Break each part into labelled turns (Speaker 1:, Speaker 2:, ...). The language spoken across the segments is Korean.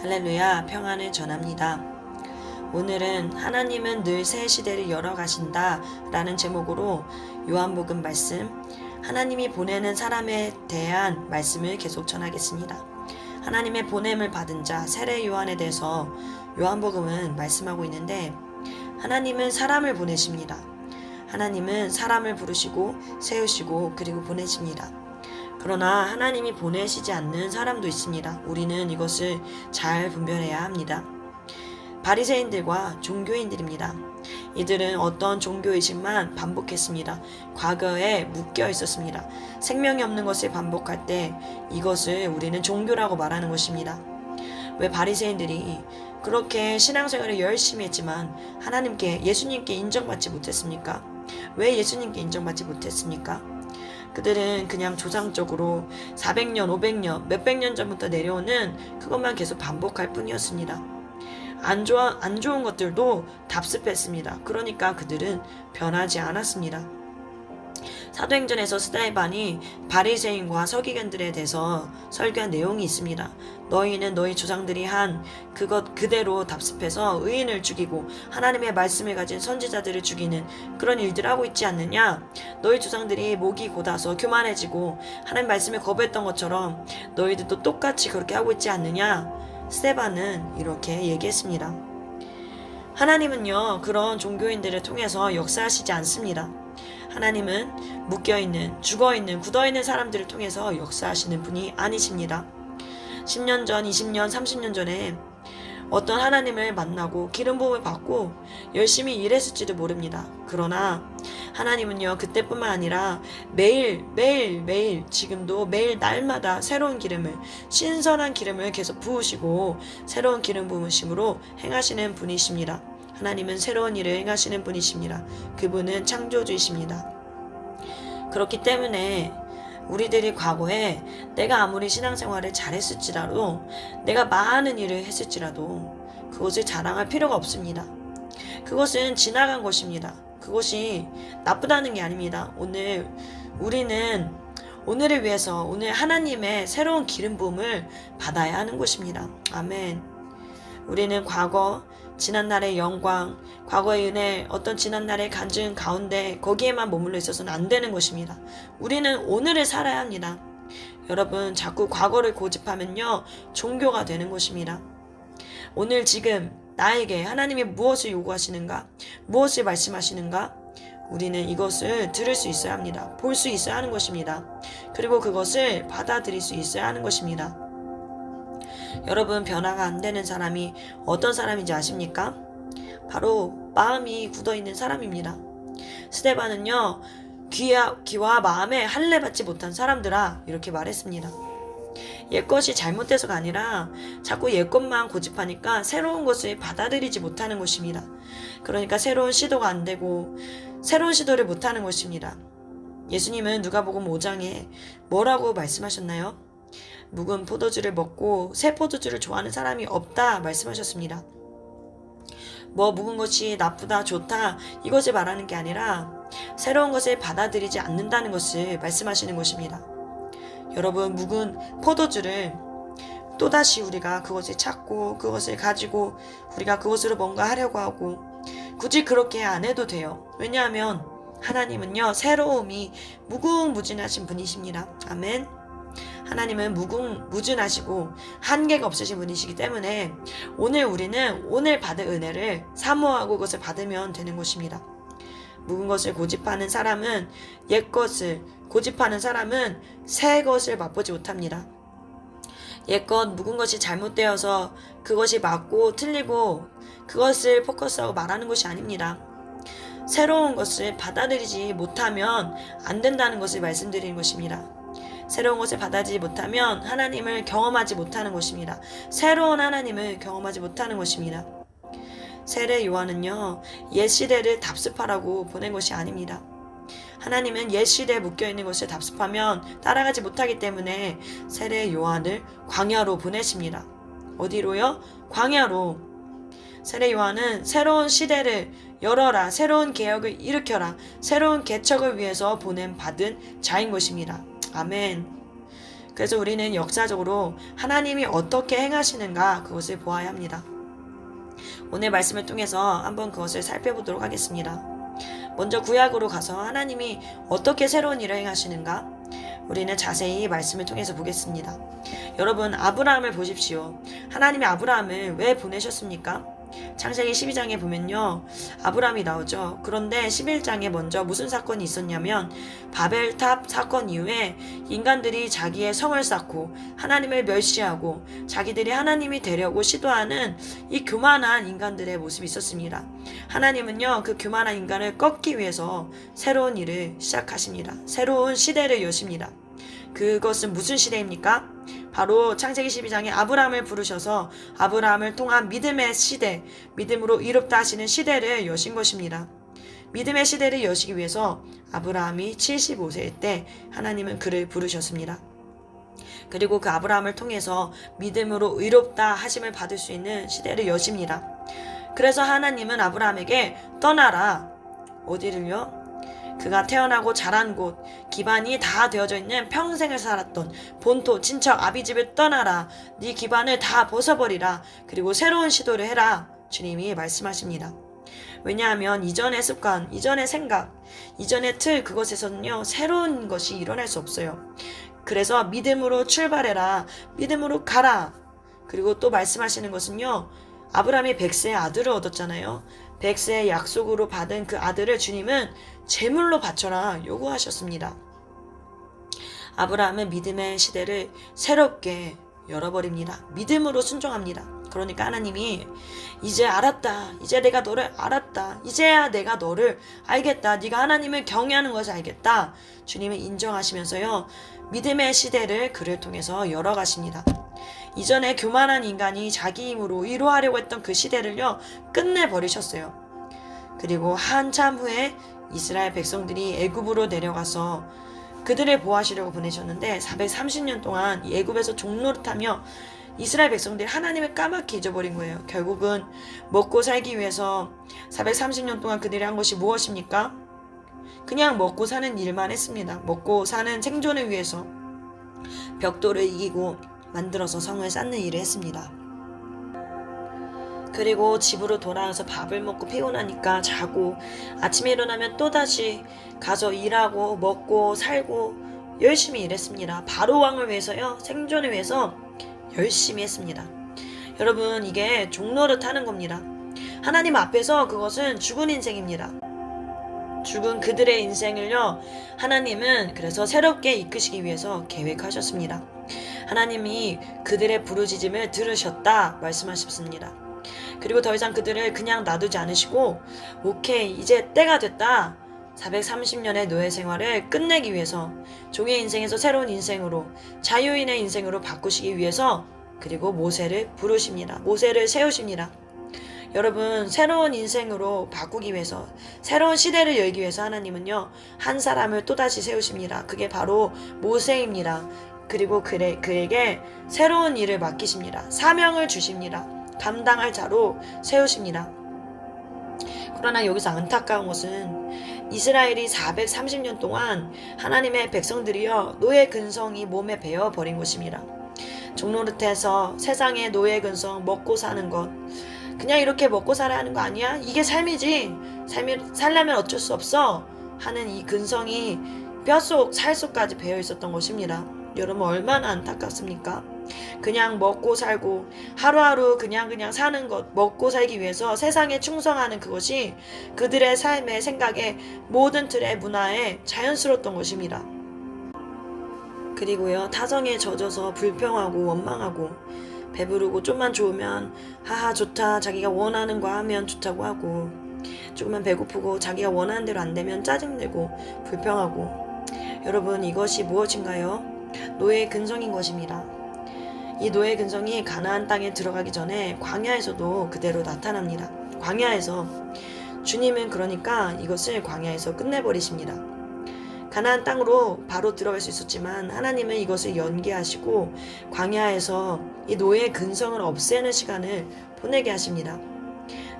Speaker 1: 할렐루야, 평안을 전합니다. 오늘은 하나님은 늘 새 시대를 열어가신다 라는 제목으로 요한복음 말씀, 하나님이 보내는 사람에 대한 말씀을 계속 전하겠습니다. 하나님의 보냄을 받은 자 세례 요한에 대해서 요한복음은 말씀하고 있는데, 하나님은 사람을 보내십니다. 하나님은 사람을 부르시고 세우시고 그리고 보내십니다. 그러나 하나님이 보내시지 않는 사람도 있습니다. 우리는 이것을 잘 분별해야 합니다. 바리새인들과 종교인들입니다. 이들은 어떤 종교의식만 반복했습니다. 과거에 묶여 있었습니다. 생명이 없는 것을 반복할 때 이것을 우리는 종교라고 말하는 것입니다. 왜 바리새인들이 그렇게 신앙생활을 열심히 했지만 하나님께, 예수님께 인정받지 못했습니까? 왜 예수님께 인정받지 못했습니까? 그들은 그냥 조상적으로 400년, 500년, 몇백 년 전부터 내려오는 그것만 계속 반복할 뿐이었습니다. 안 좋은 것들도 답습했습니다. 그러니까 그들은 변하지 않았습니다. 사도행전에서 스데반이 바리새인과 서기관들에 대해서 설교한 내용이 있습니다. 너희는 너희 조상들이 한 그것 그대로 답습해서 의인을 죽이고 하나님의 말씀을 가진 선지자들을 죽이는 그런 일들을 하고 있지 않느냐? 너희 조상들이 목이 곧아서 교만해지고 하나님 말씀을 거부했던 것처럼 너희들도 똑같이 그렇게 하고 있지 않느냐? 스데반은 이렇게 얘기했습니다. 하나님은요, 그런 종교인들을 통해서 역사하시지 않습니다. 하나님은 묶여있는, 죽어있는, 굳어있는 사람들을 통해서 역사하시는 분이 아니십니다. 10년 전, 20년, 30년 전에 어떤 하나님을 만나고 기름 부음을 받고 열심히 일했을지도 모릅니다. 그러나 하나님은요, 그때뿐만 아니라 매일 지금도 매일 날마다 새로운 기름을, 신선한 기름을 계속 부으시고 새로운 기름 부으심으로 행하시는 분이십니다. 하나님은 새로운 일을 행하시는 분이십니다. 그분은 창조주이십니다. 그렇기 때문에 우리들이 과거에 내가 아무리 신앙생활을 잘했을지라도, 내가 많은 일을 했을지라도 그것을 자랑할 필요가 없습니다. 그것은 지나간 것입니다. 그것이 나쁘다는 게 아닙니다. 우리는 오늘을 위해서 오늘 하나님의 새로운 기름 부음을 받아야 하는 것입니다. 아멘. 우리는 과거, 지난날의 영광, 과거의 은혜, 어떤 지난날의 간증 가운데 거기에만 머물러 있어서는 안 되는 것입니다. 우리는 오늘을 살아야 합니다. 여러분, 자꾸 과거를 고집하면요, 종교가 되는 것입니다. 오늘 지금 나에게 하나님이 무엇을 요구하시는가, 무엇을 말씀하시는가, 우리는 이것을 들을 수 있어야 합니다. 볼 수 있어야 하는 것입니다. 그리고 그것을 받아들일 수 있어야 하는 것입니다. 여러분, 변화가 안 되는 사람이 어떤 사람인지 아십니까? 바로 마음이 굳어있는 사람입니다. 스데반은요, 귀와 마음에 할례 받지 못한 사람들아, 이렇게 말했습니다. 옛것이 잘못돼서가 아니라 자꾸 옛것만 고집하니까 새로운 것을 받아들이지 못하는 것입니다. 그러니까 새로운 시도가 안 되고 새로운 시도를 못하는 것입니다. 예수님은 누가복음 5장에 뭐라고 말씀하셨나요? 묵은 포도주를 먹고 새 포도주를 좋아하는 사람이 없다 말씀하셨습니다. 묵은 것이 나쁘다, 좋다, 이것을 말하는 게 아니라 새로운 것을 받아들이지 않는다는 것을 말씀하시는 것입니다. 여러분, 묵은 포도주를 또다시 우리가 그것을 찾고 그것을 가지고 우리가 그것으로 뭔가 하려고 하고 굳이 그렇게 안 해도 돼요. 왜냐하면 하나님은요, 새로움이 무궁무진하신 분이십니다. 아멘. 하나님은 무궁무진하시고 한계가 없으신 분이시기 때문에 우리는 오늘 받은 은혜를 사모하고 그것을 받으면 되는 것입니다. 묵은 것을 고집하는 사람은, 옛것을 고집하는 사람은 새 것을 맛보지 못합니다. 옛것 묵은 것이 잘못되어서 그것이 맞고 틀리고 그것을 포커스하고 말하는 것이 아닙니다. 새로운 것을 받아들이지 못하면 안 된다는 것을 말씀드리는 것입니다. 새로운 것을 받아들이지 못하면 하나님을 경험하지 못하는 것입니다. 새로운 하나님을 경험하지 못하는 것입니다. 세례 요한은요, 옛 시대를 답습하라고 보낸 것이 아닙니다. 하나님은 옛 시대에 묶여있는 것을 답습하면 따라가지 못하기 때문에 세례 요한을 광야로 보내십니다. 어디로요? 광야로. 세례 요한은 새로운 시대를 열어라, 새로운 개혁을 일으켜라, 새로운 개척을 위해서 받은 자인 것입니다. 아멘. 그래서 우리는 역사적으로 하나님이 어떻게 행하시는가 그것을 보아야 합니다. 오늘 말씀을 통해서 한번 그것을 살펴보도록 하겠습니다. 먼저 구약으로 가서 하나님이 어떻게 새로운 일을 행하시는가 우리는 자세히 말씀을 통해서 보겠습니다. 여러분, 아브라함을 보십시오. 하나님이 아브라함을 왜 보내셨습니까? 창세기 12장에 보면요, 아브라함이 나오죠. 그런데 11장에 먼저 무슨 사건이 있었냐면 바벨탑 사건 이후에 인간들이 자기의 성을 쌓고 하나님을 멸시하고 자기들이 하나님이 되려고 시도하는 이 교만한 인간들의 모습이 있었습니다. 하나님은요, 그 교만한 인간을 꺾기 위해서 새로운 일을 시작하십니다. 새로운 시대를 여십니다. 그것은 무슨 시대입니까? 바로 창세기 12장에 아브라함을 부르셔서 아브라함을 통한 믿음의 시대, 믿음으로 이롭다 하시는 시대를 여신 것입니다. 믿음의 시대를 여시기 위해서 아브라함이 75세일 때 하나님은 그를 부르셨습니다. 그리고 그 아브라함을 통해서 믿음으로 의롭다 하심을 받을 수 있는 시대를 여십니다. 그래서 하나님은 아브라함에게 떠나라. 어디를요? 그가 태어나고 자란 곳, 기반이 다 되어져 있는 평생을 살았던 본토, 친척, 아비집을 떠나라. 네 기반을 다 벗어버리라. 그리고 새로운 시도를 해라. 주님이 말씀하십니다. 왜냐하면 이전의 습관, 이전의 생각, 이전의 틀, 그것에서는요, 새로운 것이 일어날 수 없어요. 그래서 믿음으로 출발해라. 믿음으로 가라. 그리고 또 말씀하시는 것은요, 아브라함이 100세의 아들을 얻었잖아요. 100세의 약속으로 받은 그 아들을 주님은 제물로 바쳐라 요구하셨습니다. 아브라함은 믿음의 시대를 새롭게 열어버립니다. 믿음으로 순종합니다. 그러니까 하나님이 이제 알았다. 이제 내가 너를 알았다. 이제야 내가 너를 알겠다. 네가 하나님을 경외하는 것을 알겠다. 주님을 인정하시면서요, 믿음의 시대를 그를 통해서 열어가십니다. 이전에 교만한 인간이 자기 힘으로 위로하려고 했던 그 시대를요, 끝내버리셨어요. 그리고 한참 후에 이스라엘 백성들이 애굽으로 내려가서 그들을 보호하시려고 보내셨는데 430년 동안 애굽에서 종노릇하며 이스라엘 백성들이 하나님을 까맣게 잊어버린 거예요. 결국은 먹고 살기 위해서 430년 동안 그들이 한 것이 무엇입니까? 그냥 먹고 사는 일만 했습니다. 먹고 사는 생존을 위해서 벽돌을 이기고 만들어서 성을 쌓는 일을 했습니다. 그리고 집으로 돌아와서 밥을 먹고 피곤하니까 자고 아침에 일어나면 또다시 가서 일하고 먹고 살고 열심히 일했습니다. 바로 왕을 위해서요, 생존을 위해서 열심히 했습니다. 여러분, 이게 종노릇 하는 겁니다. 하나님 앞에서 그것은 죽은 인생입니다. 죽은 그들의 인생을요, 하나님은 그래서 새롭게 이끄시기 위해서 계획하셨습니다. 하나님이 그들의 부르짖음을 들으셨다 말씀하셨습니다. 그리고 더 이상 그들을 그냥 놔두지 않으시고, 오케이, 이제 때가 됐다. 430년의 노예 생활을 끝내기 위해서 종의 인생에서 새로운 인생으로, 자유인의 인생으로 바꾸시기 위해서, 그리고 모세를 부르십니다. 모세를 세우십니다. 여러분, 새로운 인생으로 바꾸기 위해서, 새로운 시대를 열기 위해서 하나님은요, 한 사람을 또다시 세우십니다. 그게 바로 모세입니다. 그리고 그에게 새로운 일을 맡기십니다. 사명을 주십니다. 감당할 자로 세우십니다. 그러나 여기서 안타까운 것은 이스라엘이 430년 동안 하나님의 백성들이여 노예 근성이 몸에 배어 버린 것입니다. 종노릇해서 세상의 노예 근성, 먹고 사는 것, 그냥 이렇게 먹고 살아야 하는 거 아니야? 이게 삶이지. 살려면 어쩔 수 없어 하는 이 근성이 뼛속, 살속까지 배어 있었던 것입니다. 여러분, 얼마나 안타깝습니까? 그냥 먹고 살고 하루하루 그냥 사는 것, 먹고 살기 위해서 세상에 충성하는 그것이 그들의 삶의 생각에 모든 틀의 문화에 자연스러웠던 것입니다. 그리고요, 타성에 젖어서 불평하고 원망하고 배부르고 좀만 좋으면 하하 좋다, 자기가 원하는 거 하면 좋다고 하고, 조금만 배고프고 자기가 원하는 대로 안 되면 짜증내고 불평하고. 여러분, 이것이 무엇인가요? 노예의 근성인 것입니다. 이 노예의 근성이 가나안 땅에 들어가기 전에 광야에서도 그대로 나타납니다. 광야에서 주님은 그러니까 이것을 광야에서 끝내버리십니다. 가나안 땅으로 바로 들어갈 수 있었지만 하나님은 이것을 연기하시고 광야에서 이 노예의 근성을 없애는 시간을 보내게 하십니다.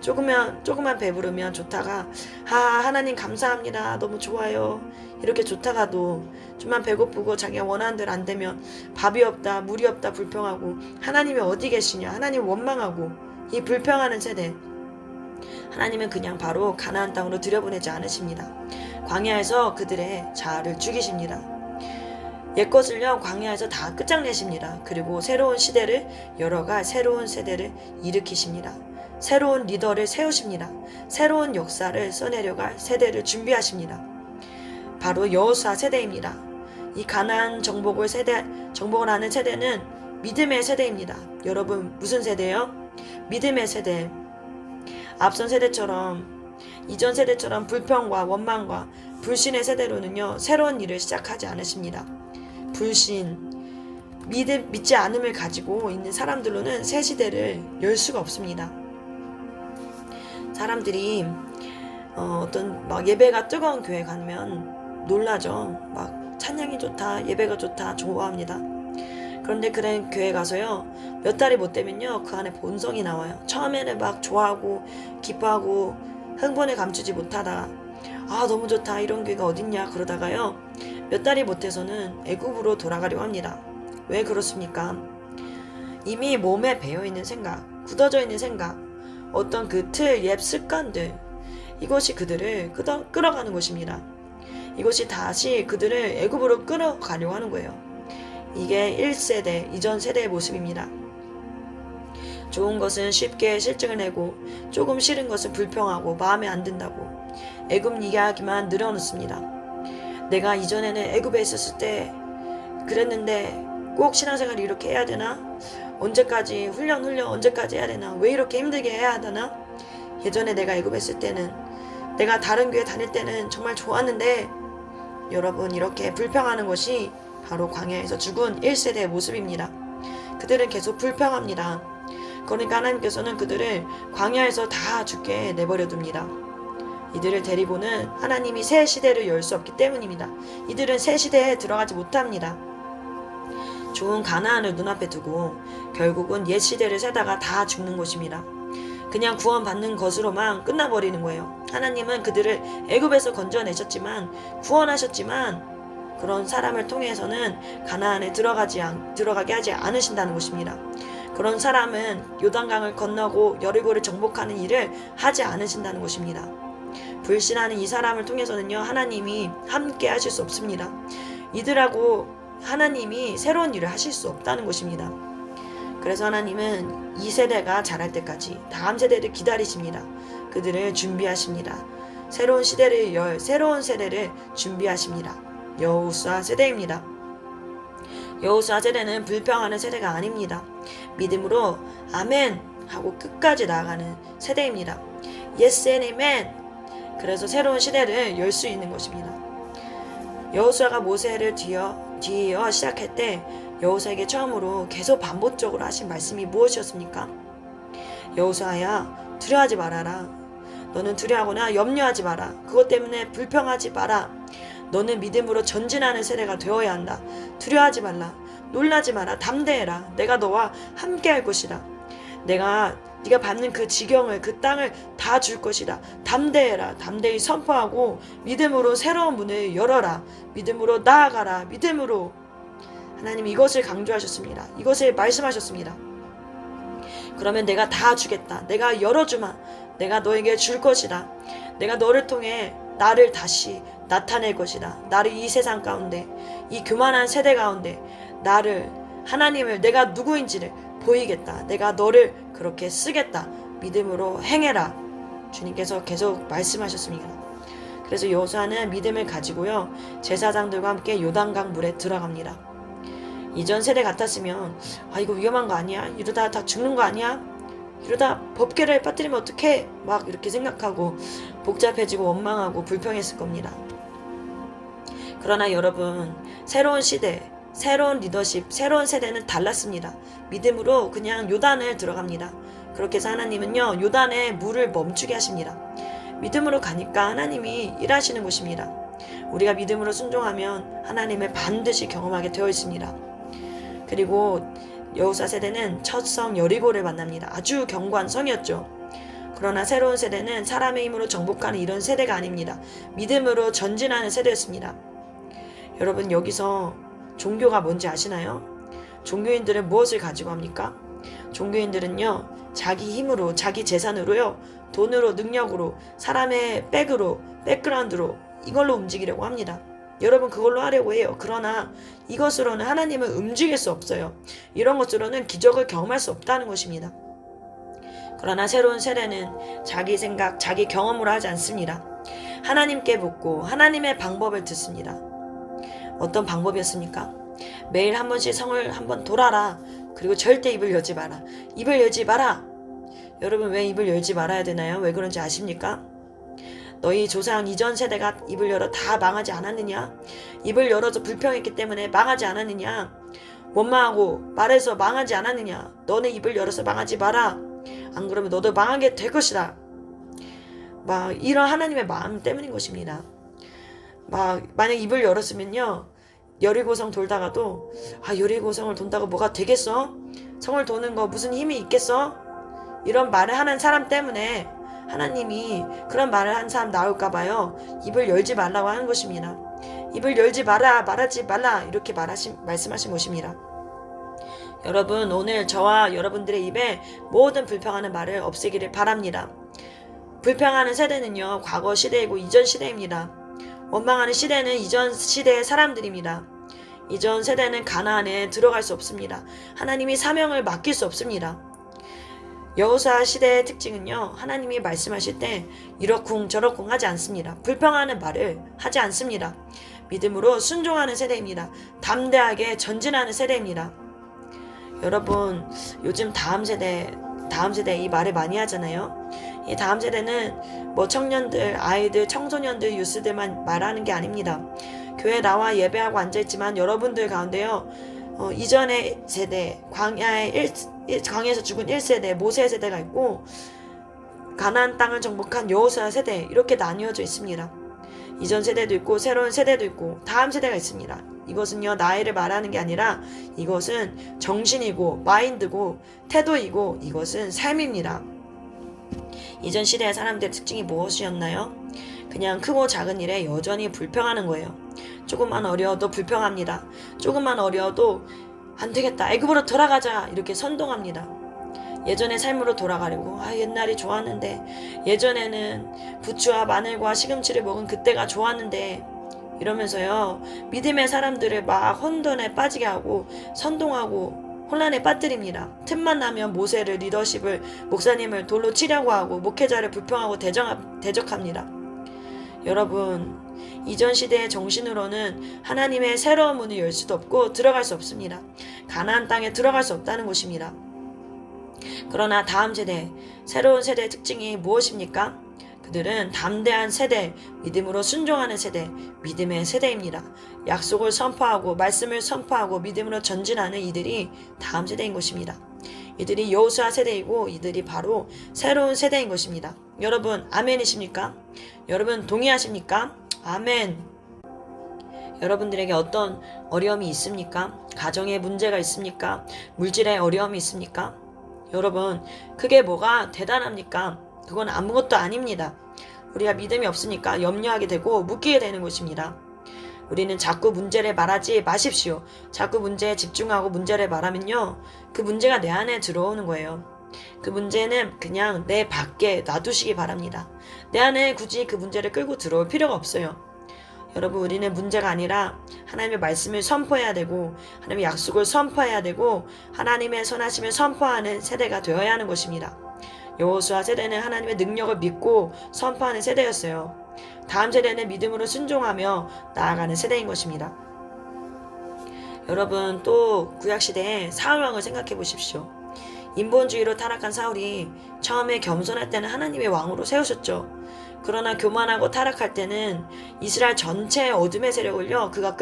Speaker 1: 조금만 배부르면 좋다가 하나님 감사합니다, 너무 좋아요, 이렇게 좋다가도 좀만 배고프고 자기가 원하는 대로 안 되면 밥이 없다, 물이 없다 불평하고 하나님이 어디 계시냐, 하나님 원망하고 이 불평하는 세대, 하나님은 그냥 바로 가나안 땅으로 들여보내지 않으십니다. 광야에서 그들의 자아를 죽이십니다. 옛것을요 광야에서 다 끝장내십니다. 그리고 새로운 시대를 열어갈 새로운 세대를 일으키십니다. 새로운 리더를 세우십니다. 새로운 역사를 써내려갈 세대를 준비하십니다. 바로 여호수아 세대입니다. 이 가나안 정복을 하는 세대는 믿음의 세대입니다. 여러분 무슨 세대요? 믿음의 세대. 앞선 세대처럼, 이전 세대처럼 불평과 원망과 불신의 세대로는요 새로운 일을 시작하지 않으십니다. 불신, 믿지 않음을 가지고 있는 사람들로는 새 시대를 열 수가 없습니다. 사람들이 어떤 막 예배가 뜨거운 교회 가면 놀라죠. 막 찬양이 좋다, 예배가 좋다, 좋아합니다. 그런데 그런 교회 가서요 몇 달이 못 되면요 그 안에 본성이 나와요. 처음에는 막 좋아하고 기뻐하고 흥분을 감추지 못하다가 너무 좋다, 이런 교회가 어딨냐 그러다가요 몇 달이 못해서는 애굽으로 돌아가려고 합니다. 왜 그렇습니까? 이미 몸에 배어있는 생각, 굳어져 있는 생각, 어떤 그 틀, 옛 습관들, 이것이 그들을 끌어가는 것입니다. 이것이 다시 그들을 애굽으로 끌어가려고 하는 거예요. 이게 1세대, 이전 세대의 모습입니다. 좋은 것은 쉽게 실증을 내고 조금 싫은 것은 불평하고 마음에 안 든다고 애굽 이야기만 늘어놓습니다. 내가 이전에는 애굽에 있었을 때 그랬는데 꼭 신앙생활을 이렇게 해야 되나? 언제까지 훈련 언제까지 해야 되나? 왜 이렇게 힘들게 해야 하나? 예전에 내가 애굽에 있을 때는, 내가 다른 교회 다닐 때는 정말 좋았는데, 여러분 이렇게 불평하는 것이 바로 광야에서 죽은 1세대의 모습입니다. 그들은 계속 불평합니다. 그러니까 하나님께서는 그들을 광야에서 다 죽게 내버려 둡니다. 이들을 데리고는 하나님이 새 시대를 열 수 없기 때문입니다. 이들은 새 시대에 들어가지 못합니다. 좋은 가나안을 눈앞에 두고 결국은 옛 시대를 세다가 다 죽는 것입니다. 그냥 구원받는 것으로만 끝나버리는 거예요. 하나님은 그들을 애굽에서 건져내셨지만, 구원하셨지만 그런 사람을 통해서는 가나안에 들어가게 하지 않으신다는 것입니다. 그런 사람은 요단강을 건너고 여리고를 정복하는 일을 하지 않으신다는 것입니다. 불신하는 이 사람을 통해서는요 하나님이 함께 하실 수 없습니다. 이들하고 하나님이 새로운 일을 하실 수 없다는 것입니다. 그래서 하나님은 이 세대가 자랄 때까지 다음 세대를 기다리십니다. 그들을 준비하십니다. 새로운 세대를 준비하십니다. 여호수아 세대입니다. 여호수아 세대는 불평하는 세대가 아닙니다. 믿음으로 아멘 하고 끝까지 나아가는 세대입니다. Yes and amen. 그래서 새로운 시대를 열 수 있는 것입니다. 여호수아가 모세를 뒤이어 시작할 때 여호수아에게 처음으로 계속 반복적으로 하신 말씀이 무엇이었습니까? 여호수아야, 두려워하지 말아라. 너는 두려워하거나 염려하지 마라. 그것 때문에 불평하지 마라. 너는 믿음으로 전진하는 세대가 되어야 한다. 두려워하지 말라. 놀라지 마라. 담대해라. 내가 너와 함께 할 것이다. 네가 밟는 그 지경을, 그 땅을 다 줄 것이다. 담대해라. 담대히 선포하고 믿음으로 새로운 문을 열어라. 믿음으로 나아가라. 믿음으로. 하나님 이것을 강조하셨습니다. 이것을 말씀하셨습니다. 그러면 내가 다 주겠다. 내가 열어주마. 내가 너에게 줄 것이다. 내가 너를 통해 나를 다시 나타낼 것이다. 나를 이 세상 가운데, 이 교만한 세대 가운데 하나님을, 내가 누구인지를 보이겠다. 내가 너를 그렇게 쓰겠다. 믿음으로 행해라. 주님께서 계속 말씀하셨습니다. 그래서 여호수아는 믿음을 가지고요 제사장들과 함께 요단강 물에 들어갑니다. 이전 세대 같았으면 이거 위험한 거 아니야? 이러다 다 죽는 거 아니야? 이러다 법궤를 빠뜨리면 어떡해? 막 이렇게 생각하고 복잡해지고 원망하고 불평했을 겁니다. 그러나 여러분, 새로운 시대, 새로운 리더십, 새로운 세대는 달랐습니다. 믿음으로 그냥 요단을 들어갑니다. 그렇게 해서 하나님은요 요단에 물을 멈추게 하십니다. 믿음으로 가니까 하나님이 일하시는 것입니다. 우리가 믿음으로 순종하면 하나님을 반드시 경험하게 되어 있습니다. 그리고 여호수아 세대는 첫 성 여리고를 만납니다. 아주 견고한 성이었죠. 그러나 새로운 세대는 사람의 힘으로 정복하는 이런 세대가 아닙니다. 믿음으로 전진하는 세대였습니다. 여러분, 여기서 종교가 뭔지 아시나요? 종교인들은 무엇을 가지고 합니까? 종교인들은요, 자기 힘으로, 자기 재산으로요, 돈으로, 능력으로, 사람의 백으로, 백그라운드로 이걸로 움직이려고 합니다. 여러분, 그걸로 하려고 해요. 그러나 이것으로는 하나님을 움직일 수 없어요. 이런 것으로는 기적을 경험할 수 없다는 것입니다. 그러나 새로운 세대는 자기 생각, 자기 경험으로 하지 않습니다. 하나님께 묻고 하나님의 방법을 듣습니다. 어떤 방법이었습니까? 매일 한 번씩 성을 한번 돌아라. 그리고 절대 입을 열지 마라. 입을 열지 마라. 여러분, 왜 입을 열지 말아야 되나요? 왜 그런지 아십니까? 너희 조상 이전 세대가 입을 열어 다 망하지 않았느냐? 입을 열어서 불평했기 때문에 망하지 않았느냐? 원망하고 말해서 망하지 않았느냐? 너네 입을 열어서 망하지 마라. 안 그러면 너도 망하게 될 것이다. 막 이런 하나님의 마음 때문인 것입니다. 만약 입을 열었으면요, 여리고성 돌다가도 여리고성을 돈다고 뭐가 되겠어? 성을 도는 거 무슨 힘이 있겠어? 이런 말을 하는 사람 때문에 하나님이 그런 말을 한 사람 나올까봐요, 입을 열지 말라고 하는 것입니다. 입을 열지 마라, 말하지 말라, 이렇게 말씀하신 것입니다. 여러분, 오늘 저와 여러분들의 입에 모든 불평하는 말을 없애기를 바랍니다. 불평하는 세대는요, 과거 시대이고 이전 시대입니다. 원망하는 시대는 이전 시대의 사람들입니다. 이전 세대는 가나안에 들어갈 수 없습니다. 하나님이 사명을 맡길 수 없습니다. 여호수아 시대의 특징은요, 하나님이 말씀하실 때 이러쿵 저러쿵 하지 않습니다. 불평하는 말을 하지 않습니다. 믿음으로 순종하는 세대입니다. 담대하게 전진하는 세대입니다. 여러분, 요즘 다음 세대 이 말을 많이 하잖아요. 이 다음 세대는 뭐 청년들, 아이들, 청소년들, 유스들만 말하는 게 아닙니다. 교회 나와 예배하고 앉아있지만 여러분들 가운데요, 이전의 세대, 광야에서 죽은 1세대, 모세 세대가 있고, 가나안 땅을 정복한 여호수아 세대, 이렇게 나뉘어져 있습니다. 이전 세대도 있고 새로운 세대도 있고 다음 세대가 있습니다. 이것은요, 나이를 말하는 게 아니라 이것은 정신이고 마인드고 태도이고 이것은 삶입니다. 이전 시대의 사람들의 특징이 무엇이었나요? 그냥 크고 작은 일에 여전히 불평하는 거예요. 조금만 어려워도 불평합니다. 조금만 어려워도 안 되겠다, 애굽으로 돌아가자, 이렇게 선동합니다. 예전의 삶으로 돌아가려고, 옛날이 좋았는데, 예전에는 부추와 마늘과 시금치를 먹은 그때가 좋았는데, 이러면서요, 믿음의 사람들을 막 혼돈에 빠지게 하고 선동하고 혼란에 빠뜨립니다. 틈만 나면 모세를, 리더십을, 목사님을 돌로 치려고 하고 목회자를 불평하고 대적합니다. 여러분, 이전 시대의 정신으로는 하나님의 새로운 문을 열 수도 없고 들어갈 수 없습니다. 가나안 땅에 들어갈 수 없다는 것입니다. 그러나 다음 세대, 새로운 세대의 특징이 무엇입니까? 그들은 담대한 세대, 믿음으로 순종하는 세대, 믿음의 세대입니다. 약속을 선포하고 말씀을 선포하고 믿음으로 전진하는 이들이 다음 세대인 것입니다. 이들이 여호수아 세대이고 이들이 바로 새로운 세대인 것입니다. 여러분, 아멘이십니까? 여러분, 동의하십니까? 아멘. 여러분들에게 어떤 어려움이 있습니까? 가정에 문제가 있습니까? 물질에 어려움이 있습니까? 여러분, 그게 뭐가 대단합니까? 그건 아무것도 아닙니다. 우리가 믿음이 없으니까 염려하게 되고 묶이게 되는 것입니다. 우리는 자꾸 문제를 말하지 마십시오. 자꾸 문제에 집중하고 문제를 말하면요, 그 문제가 내 안에 들어오는 거예요. 그 문제는 그냥 내 밖에 놔두시기 바랍니다. 내 안에 굳이 그 문제를 끌고 들어올 필요가 없어요. 여러분, 우리는 문제가 아니라 하나님의 말씀을 선포해야 되고 하나님의 약속을 선포해야 되고 하나님의 선하심을 선포하는 세대가 되어야 하는 것입니다. 여호수아 세대는 하나님의 능력을 믿고 선포하는 세대였어요. 다음 세대는 믿음으로 순종하며 나아가는 세대인 것입니다. 여러분, 또 구약시대의 사울왕을 생각해 보십시오. 인본주의로 타락한 사울이 처음에 겸손할 때는 하나님의 왕으로 세우셨죠. 그러나 교만하고 타락할 때는 이스라엘 전체의 어둠의 세력을요, 그가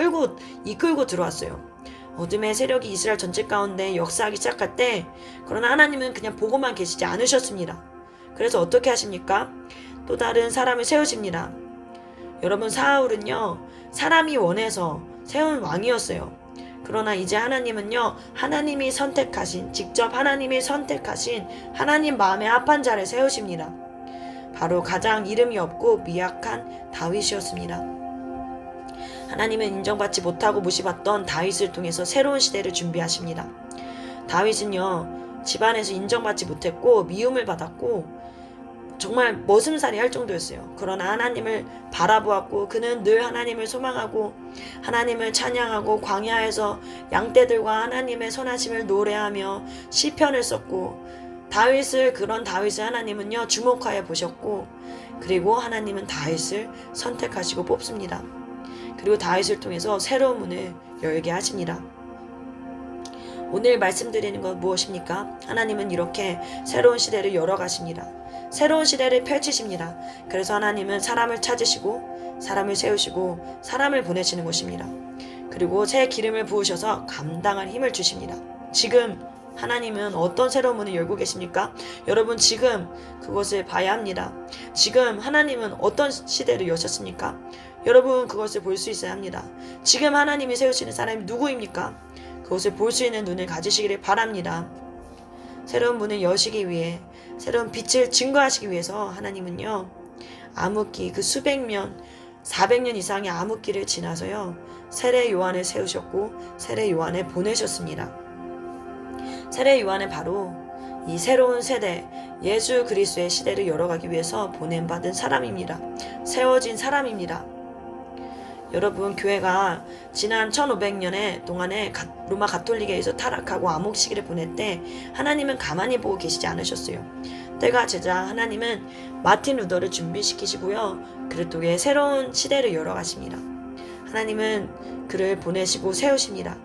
Speaker 1: 이끌고 들어왔어요. 어둠의 세력이 이스라엘 전체 가운데 역사하기 시작할 때, 그러나 하나님은 그냥 보고만 계시지 않으셨습니다. 그래서 어떻게 하십니까? 또 다른 사람을 세우십니다. 여러분, 사울은요, 사람이 원해서 세운 왕이었어요. 그러나 이제 하나님은요, 직접 하나님이 선택하신 하나님 마음에 합한 자를 세우십니다. 바로 가장 이름이 없고 미약한 다윗이었습니다. 하나님은 인정받지 못하고 무시받던 다윗을 통해서 새로운 시대를 준비하십니다. 다윗은요, 집안에서 인정받지 못했고 미움을 받았고 정말 머슴살이 할 정도였어요. 그러나 하나님을 바라보았고 그는 늘 하나님을 소망하고 하나님을 찬양하고 광야에서 양떼들과 하나님의 선하심을 노래하며 시편을 썼고 그런 다윗을 하나님은요 주목하여 보셨고 그리고 하나님은 다윗을 선택하시고 뽑습니다. 그리고 다윗을 통해서 새로운 문을 열게 하십니다. 오늘 말씀드리는 건 무엇입니까? 하나님은 이렇게 새로운 시대를 열어가십니다. 새로운 시대를 펼치십니다. 그래서 하나님은 사람을 찾으시고 사람을 세우시고 사람을 보내시는 것입니다. 그리고 새 기름을 부으셔서 감당할 힘을 주십니다. 지금 하나님은 어떤 새로운 문을 열고 계십니까? 여러분 지금 그것을 봐야 합니다. 지금 하나님은 어떤 시대를 여셨습니까? 여러분 그것을 볼 수 있어야 합니다. 지금 하나님이 세우시는 사람이 누구입니까? 그것을 볼 수 있는 눈을 가지시기를 바랍니다. 새로운 문을 여시기 위해 새로운 빛을 증거하시기 위해서 하나님은요 암흑기 그 수백 년 400년 이상의 암흑기를 지나서요 세례 요한을 세우셨고 세례 요한을 보내셨습니다. 세례 요한은 바로 이 새로운 세대 예수 그리스도의 시대를 열어가기 위해서 보냄받은 사람입니다. 세워진 사람입니다. 여러분 교회가 지난 1500년의 동안에 로마 가톨릭에 의해서 타락하고 암흑 시기를 보낼 때 하나님은 가만히 보고 계시지 않으셨어요. 때가 제자 하나님은 마틴 루더를 준비시키시고요. 그를 통해 새로운 시대를 열어가십니다. 하나님은 그를 보내시고 세우십니다.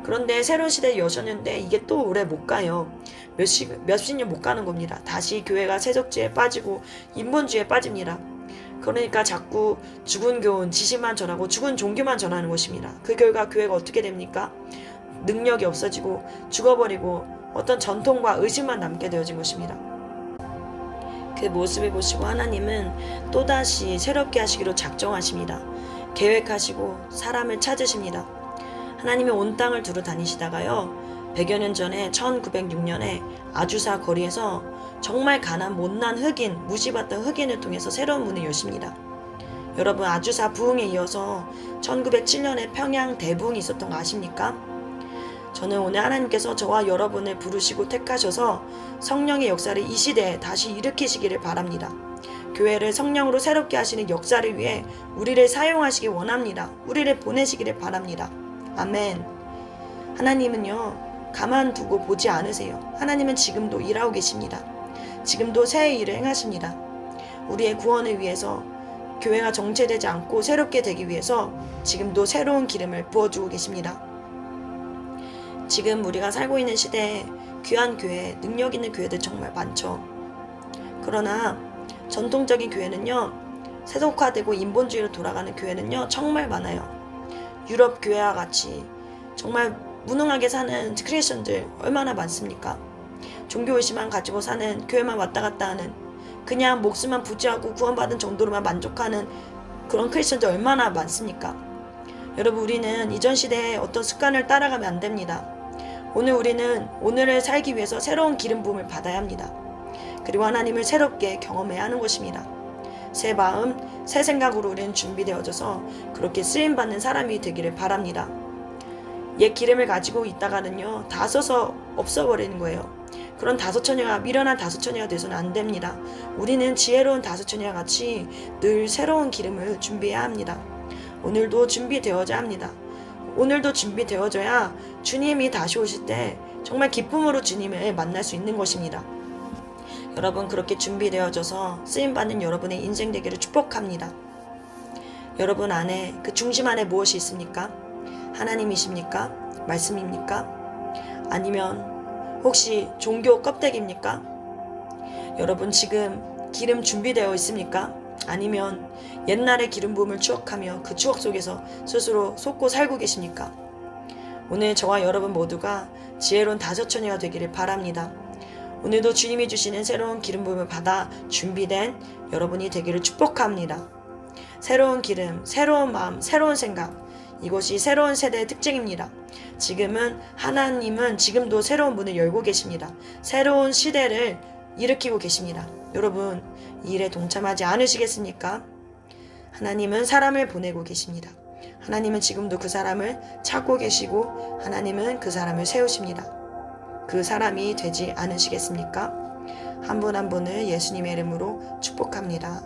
Speaker 1: 그런데 새로운 시대를 여셨는데 이게 또 오래 못 가요. 몇십 년 못 가는 겁니다. 다시 교회가 세속주의에 빠지고 인본주의에 빠집니다. 그러니까 자꾸 죽은 교훈, 지식만 전하고 죽은 종교만 전하는 것입니다. 그 결과 교회가 어떻게 됩니까? 능력이 없어지고 죽어버리고 어떤 전통과 의식만 남게 되어진 것입니다. 그 모습을 보시고 하나님은 또다시 새롭게 하시기로 작정하십니다. 계획하시고 사람을 찾으십니다. 하나님이 온 땅을 두루 다니시다가요 100여 년 전에 1906년에 아주사 거리에서 정말 가난 못난 흑인, 무시받던 흑인을 통해서 새로운 문을 여십니다. 여러분 아주사 부흥에 이어서 1907년에 평양 대부흥이 있었던 거 아십니까? 저는 오늘 하나님께서 저와 여러분을 부르시고 택하셔서 성령의 역사를 이 시대에 다시 일으키시기를 바랍니다. 교회를 성령으로 새롭게 하시는 역사를 위해 우리를 사용하시기 원합니다. 우리를 보내시기를 바랍니다. 아멘. 하나님은요 가만두고 보지 않으세요. 하나님은 지금도 일하고 계십니다. 지금도 새 일을 행하십니다. 우리의 구원을 위해서 교회가 정체되지 않고 새롭게 되기 위해서 지금도 새로운 기름을 부어주고 계십니다. 지금 우리가 살고 있는 시대에 귀한 교회, 능력 있는 교회들 정말 많죠. 그러나 전통적인 교회는요 세속화되고 인본주의로 돌아가는 교회는요 정말 많아요. 유럽 교회와 같이 정말 무능하게 사는 크리스천들 얼마나 많습니까? 종교의식만 가지고 사는, 교회만 왔다 갔다 하는, 그냥 목숨만 부지하고 구원받은 정도로만 만족하는 그런 크리스천들 얼마나 많습니까? 여러분 우리는 이전 시대의 어떤 습관을 따라가면 안 됩니다. 오늘 우리는 오늘을 살기 위해서 새로운 기름 부음을 받아야 합니다. 그리고 하나님을 새롭게 경험해야 하는 것입니다. 새 마음, 새 생각으로 우리는 준비되어져서 그렇게 쓰임받는 사람이 되기를 바랍니다. 옛 기름을 가지고 있다가는요 다 써서 없어버리는 거예요. 그런 다소처녀가 미련한 다소처녀가 돼서는 안 됩니다. 우리는 지혜로운 다소처녀와 같이 늘 새로운 기름을 준비해야 합니다. 오늘도 준비되어져야 합니다. 오늘도 준비되어져야 주님이 다시 오실 때 정말 기쁨으로 주님을 만날 수 있는 것입니다. 여러분 그렇게 준비되어져서 쓰임받는 여러분의 인생 되기를 축복합니다. 여러분 안에 그 중심 안에 무엇이 있습니까? 하나님이십니까? 말씀입니까? 아니면 혹시 종교 껍데기입니까? 여러분 지금 기름 준비되어 있습니까? 아니면 옛날의 기름 부음을 추억하며 그 추억 속에서 스스로 속고 살고 계십니까? 오늘 저와 여러분 모두가 지혜로운 다소처녀가 되기를 바랍니다. 오늘도 주님이 주시는 새로운 기름 부음을 받아 준비된 여러분이 되기를 축복합니다. 새로운 기름, 새로운 마음, 새로운 생각, 이것이 새로운 세대의 특징입니다. 하나님은 지금도 새로운 문을 열고 계십니다. 새로운 시대를 일으키고 계십니다. 여러분, 이 일에 동참하지 않으시겠습니까? 하나님은 사람을 보내고 계십니다. 하나님은 지금도 그 사람을 찾고 계시고 하나님은 그 사람을 세우십니다. 그 사람이 되지 않으시겠습니까? 한 분 한 분을 예수님의 이름으로 축복합니다.